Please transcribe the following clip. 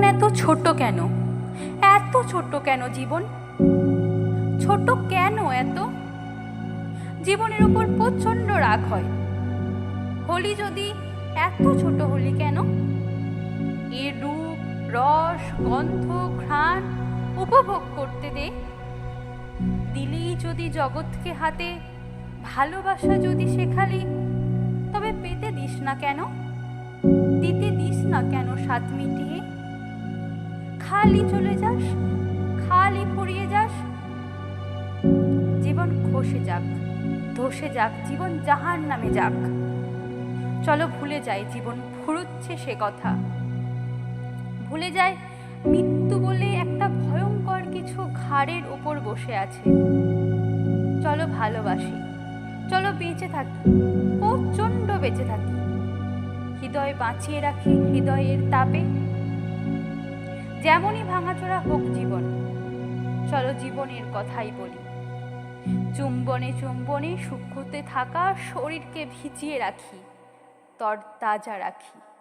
এত ছোট কেন? এত ছোট কেন জীবন? ছোট কেন এত? জীবনের উপর প্রচণ্ড রাগ হয়। হোলি যদি এত ছোট হলি কেন? এর রূপ, রস, গন্ধ, ঘ্রাণ উপভোগ করতে দে। দিলেই যদি জগৎকে হাতে, ভালোবাসা যদি শেখালি, তবে পেতে দিস না কেন? দিতে দিস না কেন স্বাদ মিটিয়ে? খালি চলে যাস, খালি ফুরিয়ে যাস। জীবন খসে যাক, ধসে যাক, জীবন জাহান্নামে যাক। চলো ভুলে যাই জীবন ফুরুচ্ছে সে কথা। ভুলে যায় মৃত্যু বলে একটা ভয়ঙ্কর কিছু ঘাড়ের ওপর বসে আছে। চলো ভালোবাসি, চলো বেঁচে থাকি, প্রচণ্ড বেঁচে থাকি। হৃদয় বাঁচিয়ে রাখি হৃদয়ের তাপে। যেমনই ভাঙাচোরা হোক জীবন, চলো জীবনের কথাই বলি। চুম্বনে চুম্বনে সূক্ষ্মতে থাকা শরীরকে ভিজিয়ে রাখি, তরতাজা রাখি।